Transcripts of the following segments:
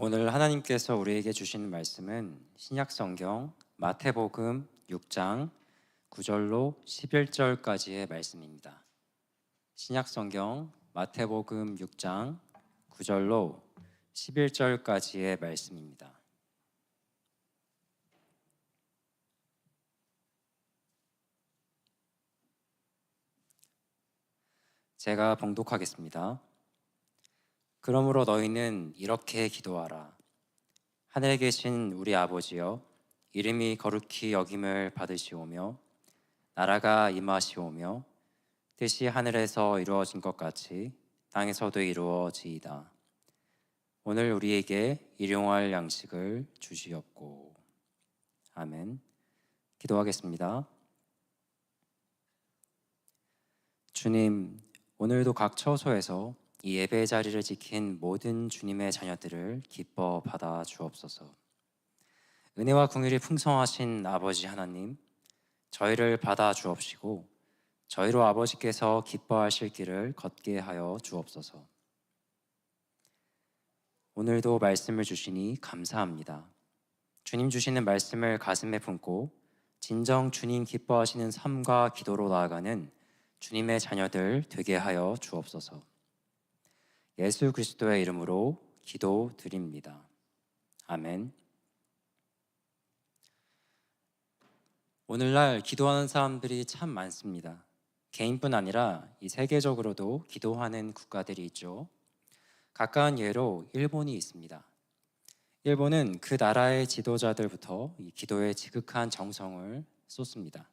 오늘 하나님께서 우리에게 주시는 말씀은 신약성경 마태복음 6장 9절로 11절까지의 말씀입니다. 신약성경 마태복음 6장 9절로 11절까지의 말씀입니다. 제가 봉독하겠습니다. 그러므로 너희는 이렇게 기도하라. 하늘에 계신 우리 아버지여, 이름이 거룩히 여김을 받으시오며 나라가 임하시오며 뜻이 하늘에서 이루어진 것 같이 땅에서도 이루어지이다. 오늘 우리에게 일용할 양식을 주시옵고. 아멘. 기도하겠습니다. 주님, 오늘도 각 처소에서 이 예배 자리를 지킨 모든 주님의 자녀들을 기뻐 받아 주옵소서. 은혜와 긍휼이 풍성하신 아버지 하나님, 저희를 받아 주옵시고 저희로 아버지께서 기뻐하실 길을 걷게 하여 주옵소서. 오늘도 말씀을 주시니 감사합니다. 주님 주시는 말씀을 가슴에 품고 진정 주님 기뻐하시는 삶과 기도로 나아가는 주님의 자녀들 되게 하여 주옵소서. 예수 그리스도의 이름으로 기도드립니다. 아멘. 오늘날 기도하는 사람들이 참 많습니다. 개인뿐 아니라 이 세계적으로도 기도하는 국가들이 있죠. 가까운 예로 일본이 있습니다. 일본은 그 나라의 지도자들부터 이 기도에 지극한 정성을 쏟습니다.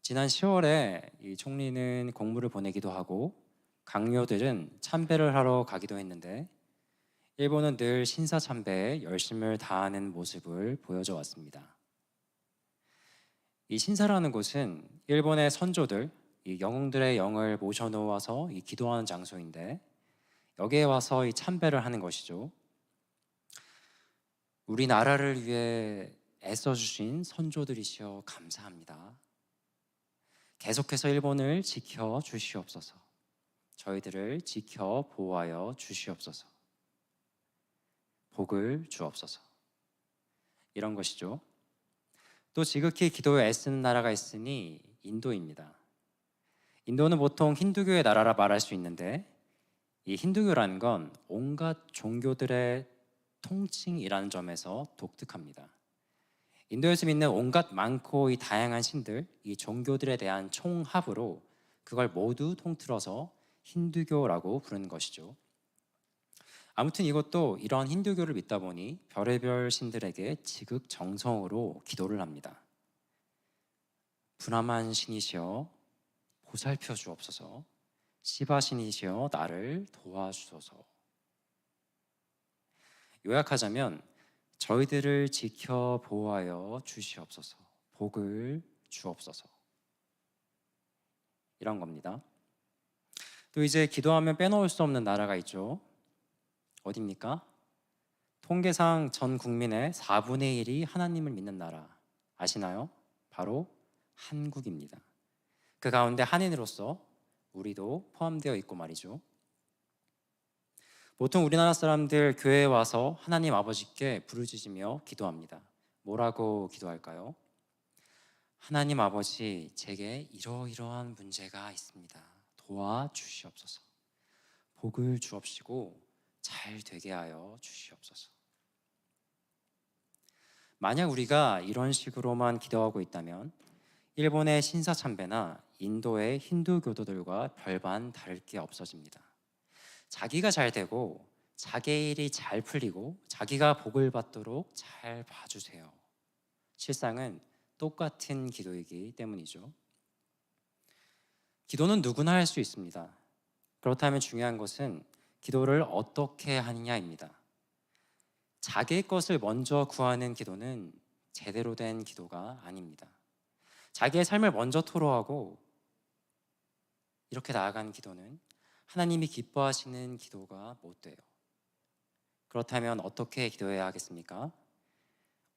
지난 10월에 이 총리는 공무를 보내기도 하고 강요들은 참배를 하러 가기도 했는데 일본은 늘 신사참배에 열심을 다하는 모습을 보여줘 왔습니다. 이 신사라는 곳은 일본의 선조들, 이 영웅들의 영을 모셔놓아서 이 기도하는 장소인데 여기에 와서 이 참배를 하는 것이죠. 우리나라를 위해 애써주신 선조들이시여 감사합니다. 계속해서 일본을 지켜 주시옵소서. 저희들을 지켜 보호하여 주시옵소서. 복을 주옵소서. 이런 것이죠. 또 지극히 기도에 애쓰는 나라가 있으니 인도입니다. 인도는 보통 힌두교의 나라라 말할 수 있는데 이 힌두교라는 건 온갖 종교들의 통칭이라는 점에서 독특합니다. 인도에서 믿는 온갖 많고 이 다양한 신들, 이 종교들에 대한 총합으로 그걸 모두 통틀어서 힌두교라고 부르는 것이죠. 아무튼 이것도 이런 힌두교를 믿다 보니 별의별 신들에게 지극정성으로 기도를 합니다. 불암한 신이시여 보살펴 주옵소서. 시바 신이시여 나를 도와주소서. 요약하자면 저희들을 지켜 보호하여 주시옵소서. 복을 주옵소서. 이런 겁니다. 또 이제 기도하면 빼놓을 수 없는 나라가 있죠. 어디입니까? 통계상 전 국민의 4분의 1이 하나님을 믿는 나라 아시나요? 바로 한국입니다. 그 가운데 한인으로서 우리도 포함되어 있고 말이죠. 보통 우리나라 사람들 교회에 와서 하나님 아버지께 부르짖으며 기도합니다. 뭐라고 기도할까요? 하나님 아버지, 제게 이러이러한 문제가 있습니다. 도와주시옵소서. 복을 주옵시고 잘 되게 하여 주시옵소서. 만약 우리가 이런 식으로만 기도하고 있다면 일본의 신사참배나 인도의 힌두교도들과 별반 다를 게 없어집니다. 자기가 잘 되고 자기 일이 잘 풀리고 자기가 복을 받도록 잘 봐주세요. 실상은 똑같은 기도이기 때문이죠. 기도는 누구나 할 수 있습니다. 그렇다면 중요한 것은 기도를 어떻게 하느냐입니다. 자기의 것을 먼저 구하는 기도는 제대로 된 기도가 아닙니다. 자기의 삶을 먼저 토로하고 이렇게 나아가는 기도는 하나님이 기뻐하시는 기도가 못 돼요. 그렇다면 어떻게 기도해야 하겠습니까?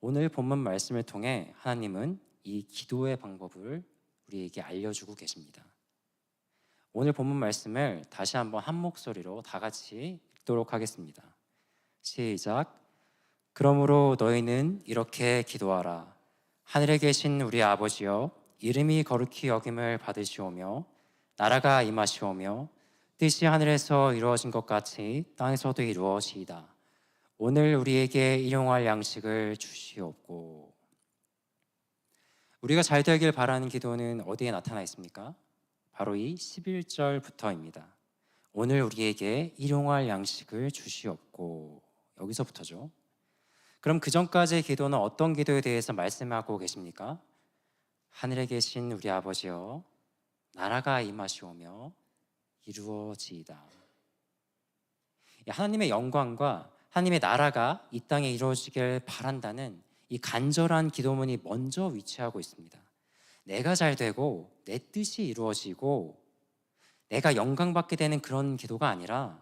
오늘 본문 말씀을 통해 하나님은 이 기도의 방법을 우리에게 알려주고 계십니다. 오늘 본문 말씀을 다시 한번 한 목소리로 다 같이 읽도록 하겠습니다. 시작. 그러므로 너희는 이렇게 기도하라. 하늘에 계신 우리 아버지여, 이름이 거룩히 여김을 받으시오며 나라가 임하시오며 뜻이 하늘에서 이루어진 것 같이 땅에서도 이루어지이다. 오늘 우리에게 일용할 양식을 주시옵고. 우리가 잘 되길 바라는 기도는 어디에 나타나 있습니까? 바로 이 11절부터입니다. 오늘 우리에게 일용할 양식을 주시옵고. 여기서부터죠. 그럼 그 전까지의 기도는 어떤 기도에 대해서 말씀하고 계십니까? 하늘에 계신 우리 아버지여, 나라가 임하시오며 이루어지이다. 하나님의 영광과 하나님의 나라가 이 땅에 이루어지길 바란다는 이 간절한 기도문이 먼저 위치하고 있습니다. 내가 잘 되고 내 뜻이 이루어지고 내가 영광받게 되는 그런 기도가 아니라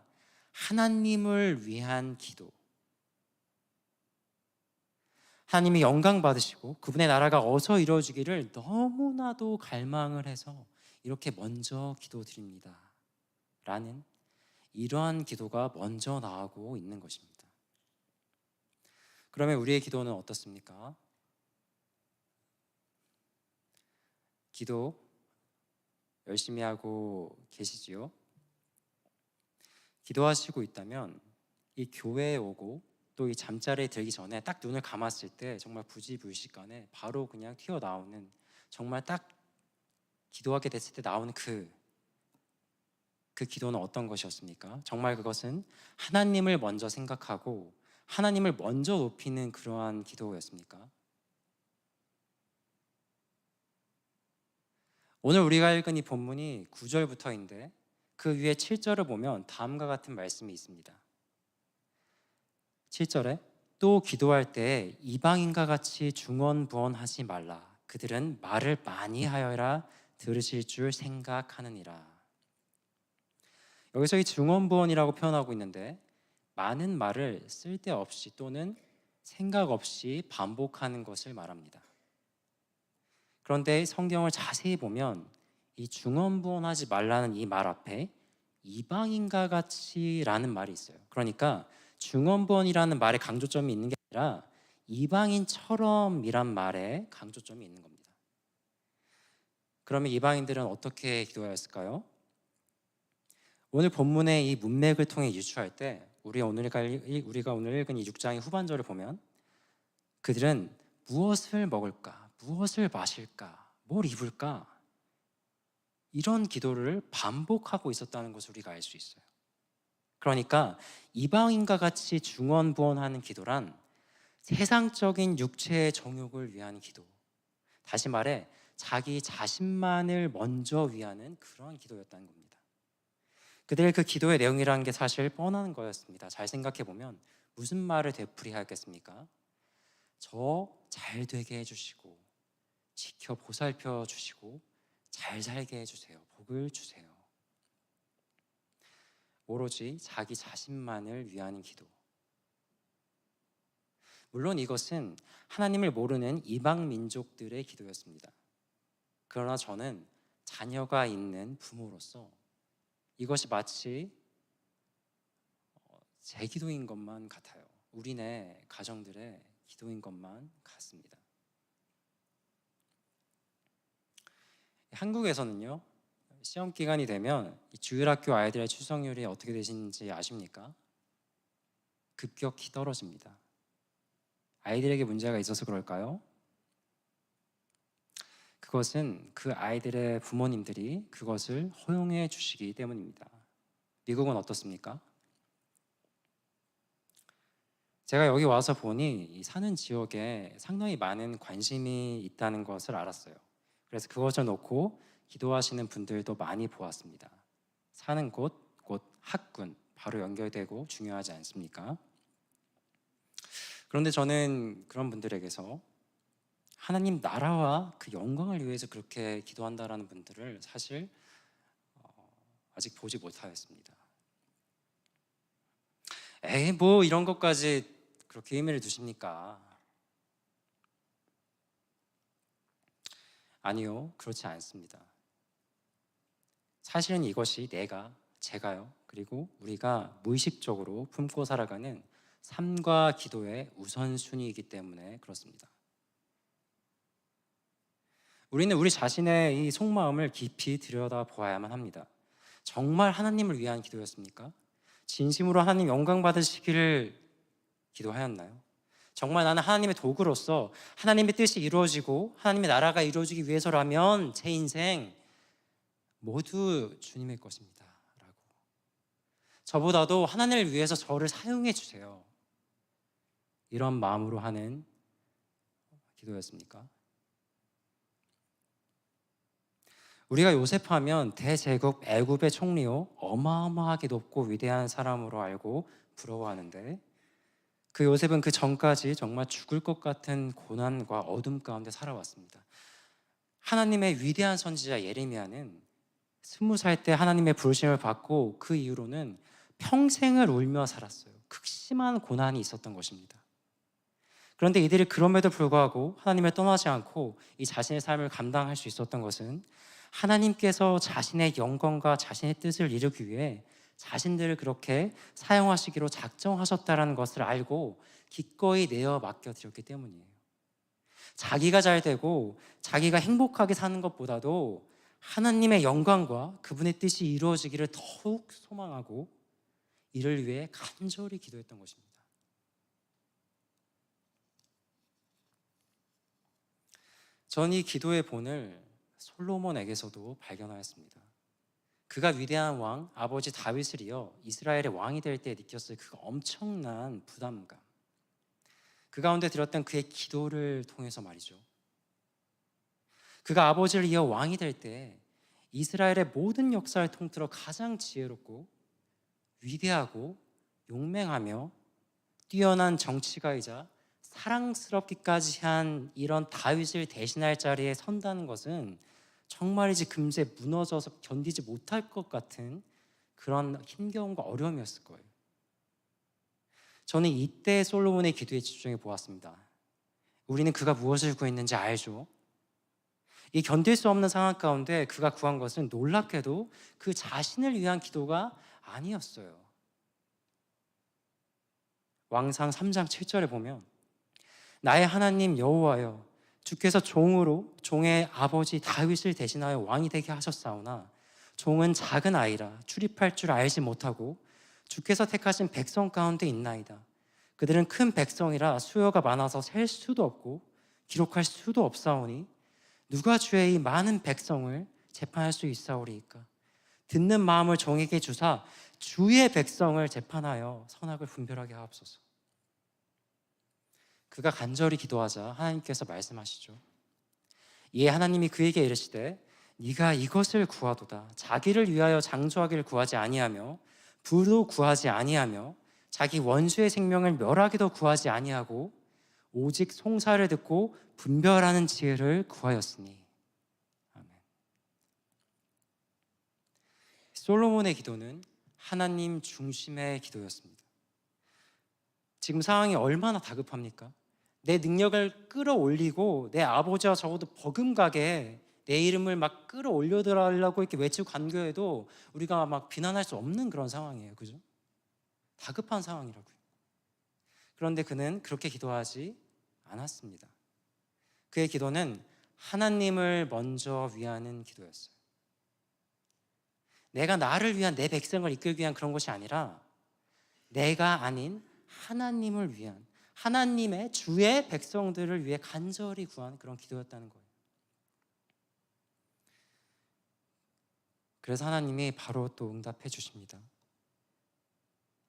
하나님을 위한 기도. 하나님이 영광 받으시고 그분의 나라가 어서 이루어지기를 너무나도 갈망을 해서 이렇게 먼저 기도드립니다 라는 이러한 기도가 먼저 나오고 있는 것입니다. 그러면 우리의 기도는 어떻습니까? 기도 열심히 하고 계시지요? 기도하시고 있다면 이 교회에 오고 또 이 잠자리에 들기 전에 딱 눈을 감았을 때 정말 부지불식간에 바로 그냥 튀어나오는, 정말 딱 기도하게 됐을 때 나오는 그 기도는 어떤 것이었습니까? 정말 그것은 하나님을 먼저 생각하고 하나님을 먼저 높이는 그러한 기도였습니까? 오늘 우리가 읽은 이 본문이 9절부터인데 그 위에 7절을 보면 다음과 같은 말씀이 있습니다. 7절에 또 기도할 때 이방인과 같이 중언부언하지 말라. 그들은 말을 많이 하여라 들으실 줄 생각하느니라. 여기서 이 중언부언이라고 표현하고 있는데 많은 말을 쓸데없이 또는 생각 없이 반복하는 것을 말합니다. 그런데 성경을 자세히 보면 이 중언부언하지 말라는 이 말 앞에 이방인과 같이라는 말이 있어요. 그러니까 중언부언이라는 말에 강조점이 있는 게 아니라 이방인처럼이란 말에 강조점이 있는 겁니다. 그러면 이방인들은 어떻게 기도하였을까요? 오늘 본문의 이 문맥을 통해 유추할 때 우리가 오늘 읽은 이 6장의 후반절을 보면 그들은 무엇을 먹을까? 무엇을 마실까? 뭘 입을까? 이런 기도를 반복하고 있었다는 것을 우리가 알 수 있어요. 그러니까 이방인과 같이 중언부언하는 기도란 세상적인 육체의 정욕을 위한 기도, 다시 말해 자기 자신만을 먼저 위하는 그런 기도였다는 겁니다. 그들의 그 기도의 내용이라는 게 사실 뻔한 거였습니다. 잘 생각해 보면 무슨 말을 되풀이하겠습니까? 저 잘 되게 해주시고 지켜 보살펴 주시고 잘 살게 해주세요. 복을 주세요. 오로지 자기 자신만을 위하는 기도. 물론 이것은 하나님을 모르는 이방 민족들의 기도였습니다. 그러나 저는 자녀가 있는 부모로서 이것이 마치 제 기도인 것만 같아요. 우리네 가정들의 기도인 것만 같습니다. 한국에서는요, 시험 기간이 되면 주일학교 아이들의 출석률이 어떻게 되시는지 아십니까? 급격히 떨어집니다. 아이들에게 문제가 있어서 그럴까요? 그것은 그 아이들의 부모님들이 그것을 허용해 주시기 때문입니다. 미국은 어떻습니까? 제가 여기 와서 보니 사는 지역에 상당히 많은 관심이 있다는 것을 알았어요. 그래서 그것을 놓고 기도하시는 분들도 많이 보았습니다. 사는 곳, 곧 학군, 바로 연결되고 중요하지 않습니까? 그런데 저는 그런 분들에게서 하나님 나라와 그 영광을 위해서 그렇게 기도한다라는 분들을 사실 아직 보지 못하였습니다. 에이, 뭐 이런 것까지 그렇게 의미를 두십니까? 아니요, 그렇지 않습니다. 사실은 이것이 제가요, 그리고 우리가 무의식적으로 품고 살아가는 삶과 기도의 우선순위이기 때문에 그렇습니다. 우리는 우리 자신의 이 속마음을 깊이 들여다보아야만 합니다. 정말 하나님을 위한 기도였습니까? 진심으로 하나님 영광 받으시기를 기도하였나요? 정말 나는 하나님의 도구로서 하나님의 뜻이 이루어지고 하나님의 나라가 이루어지기 위해서라면 제 인생 모두 주님의 것입니다 라고, 저보다도 하나님을 위해서 저를 사용해 주세요, 이런 마음으로 하는 기도였습니까? 우리가 요셉하면 대제국 애굽의 총리요, 어마어마하게 높고 위대한 사람으로 알고 부러워하는데, 그 요셉은 그 전까지 정말 죽을 것 같은 고난과 어둠 가운데 살아왔습니다. 하나님의 위대한 선지자 예레미야는 20살 때 하나님의 부르심을 받고 그 이후로는 평생을 울며 살았어요. 극심한 고난이 있었던 것입니다. 그런데 이들이 그럼에도 불구하고 하나님을 떠나지 않고 이 자신의 삶을 감당할 수 있었던 것은 하나님께서 자신의 영광과 자신의 뜻을 이루기 위해 자신들을 그렇게 사용하시기로 작정하셨다는 것을 알고 기꺼이 내어 맡겨드렸기 때문이에요. 자기가 잘 되고 자기가 행복하게 사는 것보다도 하나님의 영광과 그분의 뜻이 이루어지기를 더욱 소망하고 이를 위해 간절히 기도했던 것입니다. 전 이 기도의 본을 솔로몬에게서도 발견하였습니다. 그가 위대한 왕 아버지 다윗을 이어 이스라엘의 왕이 될 때 느꼈을 그 엄청난 부담감, 그 가운데 들었던 그의 기도를 통해서 말이죠. 그가 아버지를 이어 왕이 될 때 이스라엘의 모든 역사를 통틀어 가장 지혜롭고 위대하고 용맹하며 뛰어난 정치가이자 사랑스럽기까지 한 이런 다윗을 대신할 자리에 선다는 것은 정말이지 금세 무너져서 견디지 못할 것 같은 그런 힘겨움과 어려움이었을 거예요. 저는 이때 솔로몬의 기도에 집중해 보았습니다. 우리는 그가 무엇을 구했는지 알죠? 이 견딜 수 없는 상황 가운데 그가 구한 것은 놀랍게도 그 자신을 위한 기도가 아니었어요. 왕상 3장 7절에 보면 나의 하나님 여호와여, 주께서 종으로 종의 아버지 다윗을 대신하여 왕이 되게 하셨사오나 종은 작은 아이라 출입할 줄 알지 못하고 주께서 택하신 백성 가운데 있나이다. 그들은 큰 백성이라 수요가 많아서 셀 수도 없고 기록할 수도 없사오니 누가 주의 이 많은 백성을 재판할 수 있사오리이까? 듣는 마음을 종에게 주사 주의 백성을 재판하여 선악을 분별하게 하옵소서. 그가 간절히 기도하자 하나님께서 말씀하시죠. 이에 하나님이 그에게 이르시되 네가 이것을 구하도다. 자기를 위하여 장수하기를 구하지 아니하며 부도 구하지 아니하며 자기 원수의 생명을 멸하기도 구하지 아니하고 오직 송사를 듣고 분별하는 지혜를 구하였으니. 아멘. 솔로몬의 기도는 하나님 중심의 기도였습니다. 지금 상황이 얼마나 다급합니까? 내 능력을 끌어올리고 내 아버지와 적어도 버금가게 내 이름을 막 끌어올려달라고 이렇게 외치고 간교해도 우리가 막 비난할 수 없는 그런 상황이에요. 그죠? 다급한 상황이라고요. 그런데 그는 그렇게 기도하지 않았습니다. 그의 기도는 하나님을 먼저 위하는 기도였어요. 내가 나를 위한, 내 백성을 이끌기 위한 그런 것이 아니라 내가 아닌 하나님을 위한, 하나님의 주의 백성들을 위해 간절히 구한 그런 기도였다는 거예요. 그래서 하나님이 바로 또 응답해 주십니다.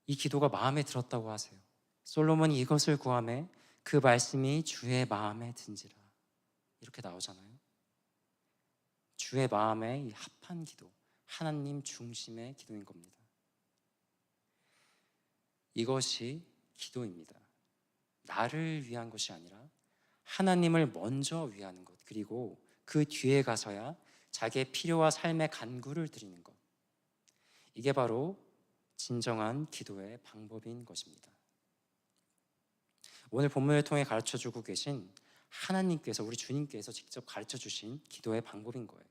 이 기도가 마음에 들었다고 하세요. 솔로몬이 이것을 구하매 그 말씀이 주의 마음에 든지라, 이렇게 나오잖아요. 주의 마음에 이 합한 기도, 하나님 중심의 기도인 겁니다. 이것이 기도입니다. 나를 위한 것이 아니라 하나님을 먼저 위하는 것, 그리고 그 뒤에 가서야 자기의 필요와 삶의 간구를 드리는 것, 이게 바로 진정한 기도의 방법인 것입니다. 오늘 본문을 통해 가르쳐주고 계신 하나님께서, 우리 주님께서 직접 가르쳐주신 기도의 방법인 거예요.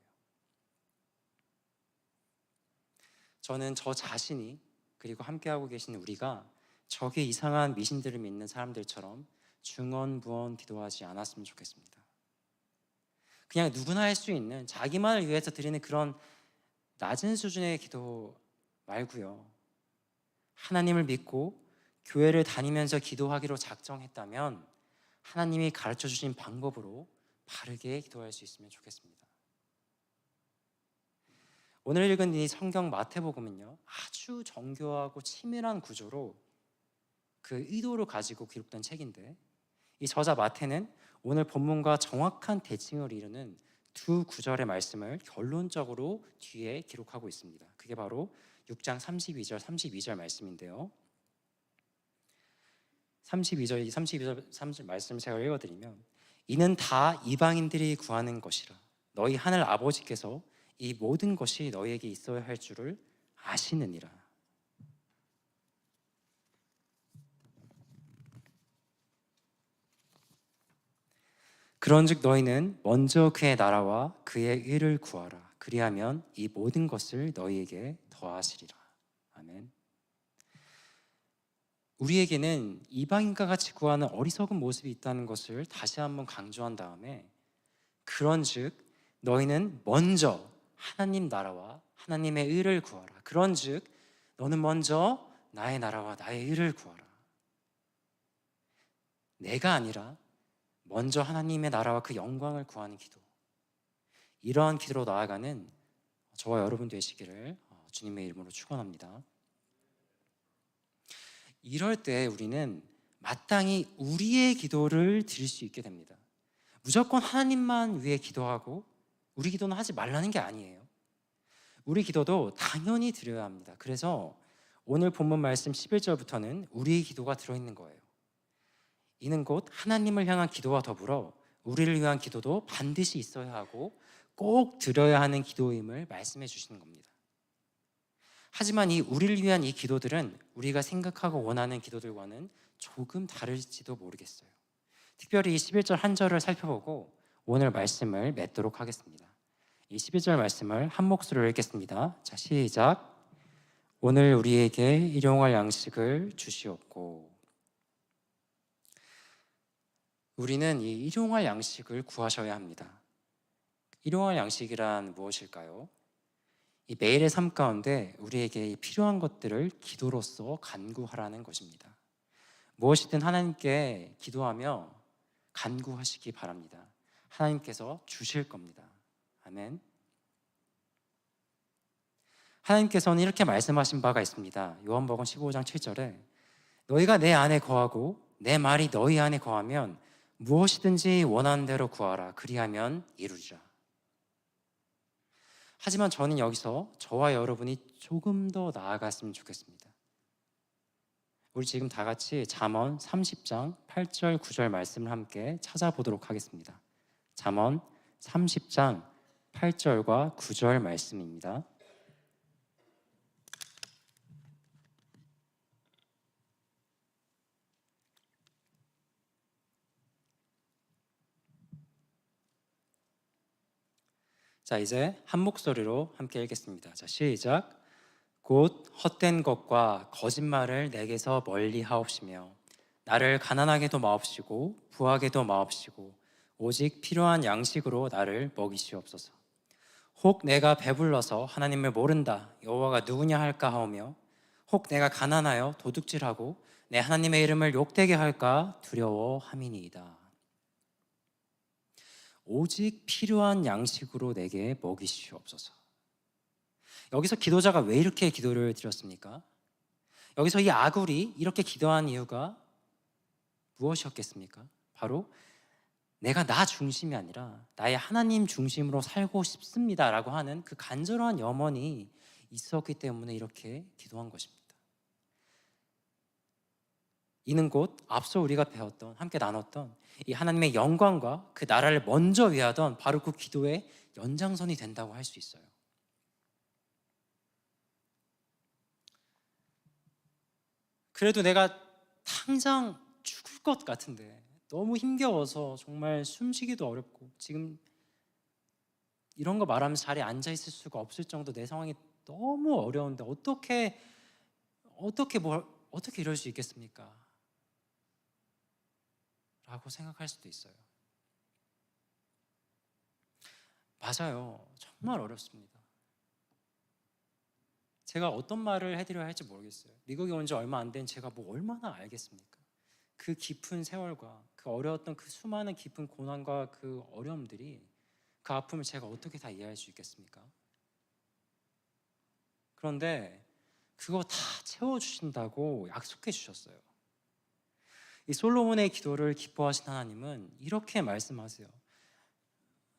저는 저 자신이, 그리고 함께하고 계신 우리가 저기 이상한 미신들을 믿는 사람들처럼 중언부언 기도하지 않았으면 좋겠습니다. 그냥 누구나 할 수 있는 자기만을 위해서 드리는 그런 낮은 수준의 기도 말고요. 하나님을 믿고 교회를 다니면서 기도하기로 작정했다면 하나님이 가르쳐 주신 방법으로 바르게 기도할 수 있으면 좋겠습니다. 오늘 읽은 이 성경 마태복음은요, 아주 정교하고 치밀한 구조로 그 의도를 가지고 기록된 책인데, 이 저자 마태는 오늘 본문과 정확한 대칭을 이루는 두 구절의 말씀을 결론적으로 뒤에 기록하고 있습니다. 그게 바로 6장 32절 말씀인데요. 32절 말씀을 제가 읽어드리면, 이는 다 이방인들이 구하는 것이라. 너희 하늘 아버지께서 이 모든 것이 너희에게 있어야 할 줄을 아시느니라. 그런즉 너희는 먼저 그의 나라와 그의 의를 구하라. 그리하면 이 모든 것을 너희에게 더하시리라. 아멘. 우리에게는 이방인과 같이 구하는 어리석은 모습이 있다는 것을 다시 한번 강조한 다음에, 그런즉 너희는 먼저 하나님 나라와 하나님의 의를 구하라. 그런즉 너는 먼저 나의 나라와 나의 의를 구하라. 내가 아니라 먼저 하나님의 나라와 그 영광을 구하는 기도, 이러한 기도로 나아가는 저와 여러분 되시기를 주님의 이름으로 축원합니다. 이럴 때 우리는 마땅히 우리의 기도를 드릴 수 있게 됩니다. 무조건 하나님만 위해 기도하고 우리 기도는 하지 말라는 게 아니에요. 우리 기도도 당연히 드려야 합니다. 그래서 오늘 본문 말씀 11절부터는 우리의 기도가 들어있는 거예요. 이는 곧 하나님을 향한 기도와 더불어 우리를 위한 기도도 반드시 있어야 하고 꼭 드려야 하는 기도임을 말씀해 주시는 겁니다. 하지만 이 우리를 위한 이 기도들은 우리가 생각하고 원하는 기도들과는 조금 다를지도 모르겠어요. 특별히 이 11절 한 절을 살펴보고 오늘 말씀을 맺도록 하겠습니다. 이 11절 말씀을 한 목소리로 읽겠습니다. 자, 시작. 오늘 우리에게 일용할 양식을 주시옵고. 우리는 이 일용할 양식을 구하셔야 합니다. 일용할 양식이란 무엇일까요? 이 매일의 삶 가운데 우리에게 필요한 것들을 기도로서 간구하라는 것입니다. 무엇이든 하나님께 기도하며 간구하시기 바랍니다. 하나님께서 주실 겁니다. 아멘. 하나님께서는 이렇게 말씀하신 바가 있습니다. 요한복음 15장 7절에 너희가 내 안에 거하고 내 말이 너희 안에 거하면 무엇이든지 원하는 대로 구하라. 그리하면 이루리라. 하지만 저는 여기서 저와 여러분이 조금 더 나아갔으면 좋겠습니다. 우리 지금 다 같이 잠언 30장 8절 9절 말씀을 함께 찾아보도록 하겠습니다. 잠언 30장 8절과 9절 말씀입니다. 자, 이제 한 목소리로 함께 읽겠습니다. 자, 시작. 곧 헛된 것과 거짓말을 내게서 멀리 하옵시며 나를 가난하게도 마옵시고 부하게도 마옵시고 오직 필요한 양식으로 나를 먹이시옵소서. 혹 내가 배불러서 하나님을 모른다 여호와가 누구냐 할까 하오며 혹 내가 가난하여 도둑질하고 내 하나님의 이름을 욕되게 할까 두려워함이니이다. 오직 필요한 양식으로 내게 먹이시옵소서. 여기서 기도자가 왜 이렇게 기도를 드렸습니까? 여기서 이 아굴이 이렇게 기도한 이유가 무엇이었겠습니까? 바로 내가 나 중심이 아니라 나의 하나님 중심으로 살고 싶습니다 라고 하는 그 간절한 염원이 있었기 때문에 이렇게 기도한 것입니다. 이는 곧 앞서 우리가 배웠던, 함께 나눴던 이 하나님의 영광과 그 나라를 먼저 위하던 바로 그 기도의 연장선이 된다고 할 수 있어요. 그래도 내가 당장 죽을 것 같은데 너무 힘겨워서 정말 숨쉬기도 어렵고 지금 이런 거 말하면서 자리에 앉아 있을 수가 없을 정도 내 상황이 너무 어려운데 어떻게 어떻게 이럴 수 있겠습니까? 라고 생각할 수도 있어요. 맞아요. 정말 어렵습니다. 제가 어떤 말을 해드려야 할지 모르겠어요. 미국에 온 지 얼마 안 된 제가 뭐 얼마나 알겠습니까? 그 깊은 세월과 그 어려웠던 그 수많은 깊은 고난과 그 어려움들이, 그 아픔을 제가 어떻게 다 이해할 수 있겠습니까? 그런데 그거 다 채워주신다고 약속해 주셨어요. 이 솔로몬의 기도를 기뻐하신 하나님은 이렇게 말씀하세요.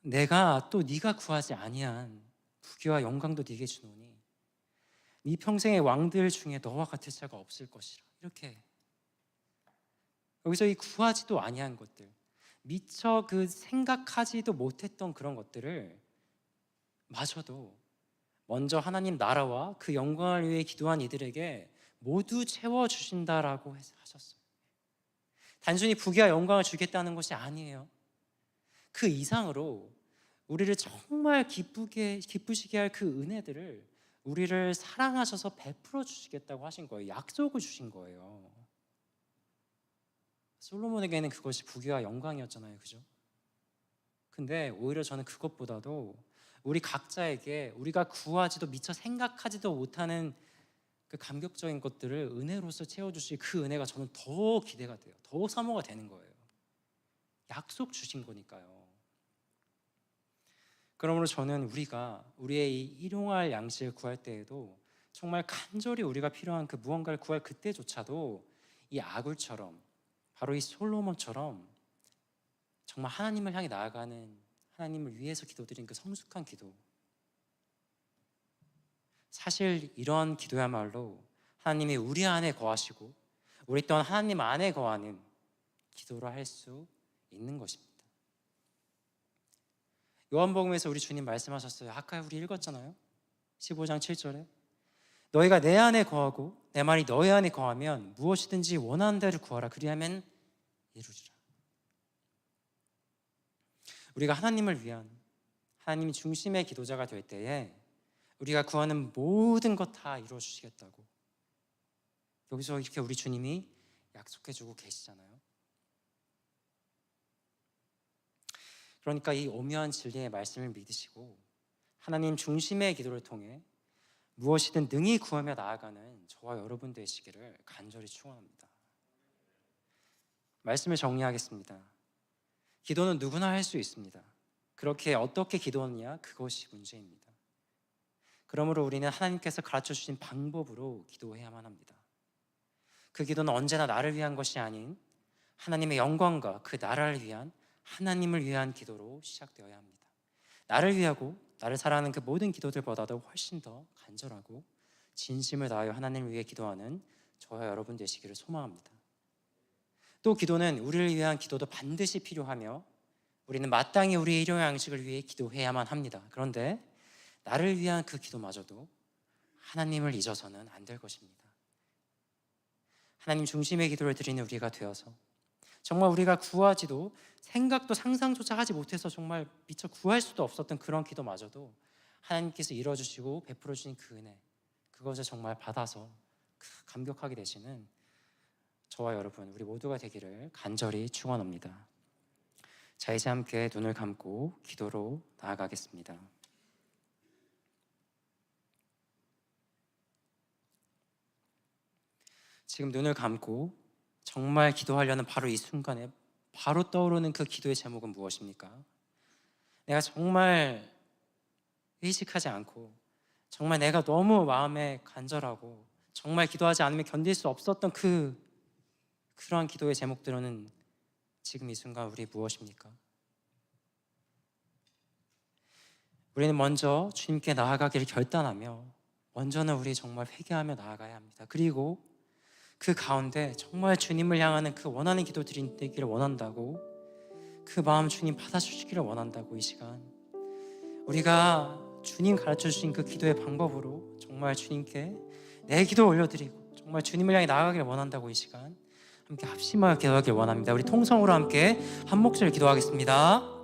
내가 또 네가 구하지 아니한 부귀와 영광도 네게 주노니 네 평생의 왕들 중에 너와 같을 자가 없을 것이라. 이렇게 여기서 이 구하지도 아니한 것들, 미처 그 생각하지도 못했던 그런 것들을 마저도 먼저 하나님 나라와 그 영광을 위해 기도한 이들에게 모두 채워주신다라고 하셨어요. 단순히 부귀와 영광을 주겠다는 것이 아니에요. 그 이상으로 우리를 정말 기쁘시게 할 그 은혜들을 우리를 사랑하셔서 베풀어 주시겠다고 하신 거예요. 약속을 주신 거예요. 솔로몬에게는 그것이 부귀와 영광이었잖아요, 그죠? 근데 오히려 저는 그것보다도 우리 각자에게 우리가 구하지도 미처 생각하지도 못하는 그 감격적인 것들을 은혜로서 채워주실 그 은혜가 저는 더 기대가 돼요. 더 사모가 되는 거예요. 약속 주신 거니까요. 그러므로 저는 우리가 우리의 이 일용할 양식을 구할 때에도 정말 간절히 우리가 필요한 그 무언가를 구할 그때조차도 이 아굴처럼, 바로 이 솔로몬처럼 정말 하나님을 향해 나아가는, 하나님을 위해서 기도드린 그 성숙한 기도, 사실 이런 기도야말로 하나님이 우리 안에 거하시고 우리 또한 하나님 안에 거하는 기도로 할 수 있는 것입니다. 요한복음에서 우리 주님 말씀하셨어요. 아까 우리 읽었잖아요. 15장 7절에 너희가 내 안에 거하고 내 말이 너희 안에 거하면 무엇이든지 원하는 대로 구하라. 그리하면 이루리라. 우리가 하나님을 위한, 하나님 중심의 기도자가 될 때에 우리가 구하는 모든 것 다 이루어 주시겠다고 여기서 이렇게 우리 주님이 약속해 주고 계시잖아요. 그러니까 이 오묘한 진리의 말씀을 믿으시고 하나님 중심의 기도를 통해 무엇이든 능히 구하며 나아가는 저와 여러분 되시기를 간절히 축원합니다. 말씀을 정리하겠습니다. 기도는 누구나 할 수 있습니다. 그렇게 어떻게 기도하느냐, 그것이 문제입니다. 그러므로 우리는 하나님께서 가르쳐 주신 방법으로 기도해야만 합니다. 그 기도는 언제나 나를 위한 것이 아닌 하나님의 영광과 그 나라를 위한, 하나님을 위한 기도로 시작되어야 합니다. 나를 위하고 나를 사랑하는 그 모든 기도들보다도 훨씬 더 간절하고 진심을 다하여 하나님을 위해 기도하는 저와 여러분 되시기를 소망합니다. 또 기도는 우리를 위한 기도도 반드시 필요하며 우리는 마땅히 우리의 일용 양식을 위해 기도해야만 합니다. 그런데 나를 위한 그 기도마저도 하나님을 잊어서는 안 될 것입니다. 하나님 중심의 기도를 드리는 우리가 되어서 정말 우리가 구하지도 생각도 상상조차 하지 못해서 정말 미처 구할 수도 없었던 그런 기도마저도 하나님께서 이뤄주시고 베풀어 주신 그 은혜, 그것을 정말 받아서 감격하게 되시는 저와 여러분, 우리 모두가 되기를 간절히 축원합니다. 자, 이제 함께 눈을 감고 기도로 나아가겠습니다. 지금 눈을 감고 정말 기도하려는 바로 이 순간에 바로 떠오르는 그 기도의 제목은 무엇입니까? 내가 정말 의식하지 않고 정말 내가 너무 마음에 간절하고 정말 기도하지 않으면 견딜 수 없었던 그러한 기도의 제목들은 지금 이 순간 우리 무엇입니까? 우리는 먼저 주님께 나아가기를 결단하며 먼저는 우리 정말 회개하며 나아가야 합니다. 그리고 그 가운데 정말 주님을 향하는 그 원하는 기도 드리기를 원한다고, 그 마음 주님 받아주시기를 원한다고, 이 시간 우리가 주님 가르쳐주신 그 기도의 방법으로 정말 주님께 내 기도 올려드리고 정말 주님을 향해 나아가기를 원한다고, 이 시간 함께 합심하여 기도하길 원합니다. 우리 통성으로 함께 한 목소리 기도하겠습니다.